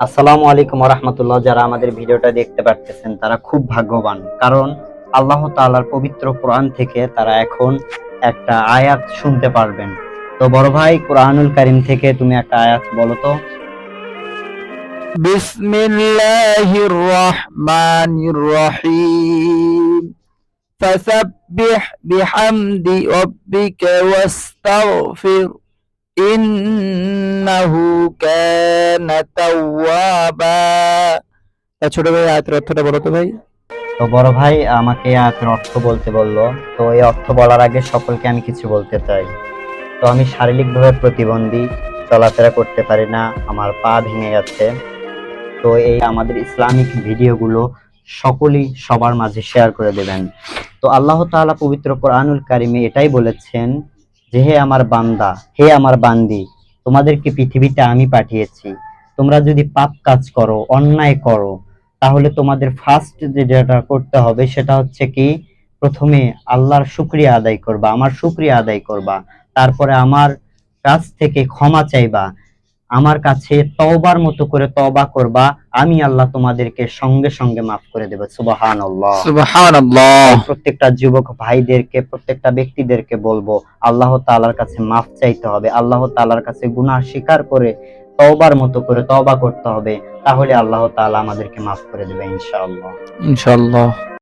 আসসালামু আলাইকুম ওয়া রাহমাতুল্লাহ। যারা আমাদের ভিডিওটা দেখতে পারতেছেন তারা খুব ভাগ্যবান, কারণ আল্লাহ তাআলার পবিত্র কোরআন থেকে তারা এখন একটা আয়াত শুনতে পারবেন। তো বড় ভাই, কোরআনুল কারীম থেকে তুমি একটা আয়াত বলো তো। বিসমিল্লাহির রহমানির রহিম ফাসাব্বিহ বিহামদি রাব্বিকা ওয়াস্তাগফির ইন্নাহু কানা তাওয়াবা। ছোট ভাই আয়াতের অর্থটা বলো তো ভাই। তো বড় ভাই আমাকে এই আয়াতের অর্থ বলতে বললো। তো এই অর্থ বলার আগে সকলকে আমি কিছু বলতে চাই। তো আমি শারীরিকভাবে প্রতিবন্ধী, চলাফেরা করতে পারি না, আমার পা ভেঙে গেছে। তো এই আমাদের ইসলামিক ভিডিওগুলো সকলেই সবার মাঝে শেয়ার করে দেবেন। তো আল্লাহ তাআলা পবিত্র কোরআনুল কারিমে এটাই বলেছেন যে, হে আমার বান্দা, হে আমার বান্দি, তোমাদেরকে পৃথিবীতে আমি পাঠিয়েছি। তোমরা যদি পাপ কাজ করো, অন্যায় করো, তাহলে তোমাদের ফার্স্ট যেটা করতে হবে সেটা হচ্ছে কি, প্রথমে আল্লাহর শুকরিয়া আদায় করবা, আমার শুকরিয়া আদায় করবা, তারপরে আমার কাছ থেকে ক্ষমা চাইবা, আমার কাছে তওবার মতো করে তওবা করবা, আমি আল্লাহ তোমাদেরকে সঙ্গে সঙ্গে মাফ করে দেব। সুবহানাল্লাহ। সুবহানাল্লাহ। তাই প্রত্যেকটা যুবক ভাইদেরকে, প্রত্যেকটা ব্যক্তিদেরকে বলবো, আল্লাহ তাআলার কাছে মাফ চাইতে হবে, আল্লাহ তাআলার কাছে গুনাহ স্বীকার করে তওবার মতো করে তওবা করতে হবে, তাহলে আল্লাহ তাআলা আমাদেরকে মাফ করে দেবে ইনশাআল্লাহ। ইনশাআল্লাহ।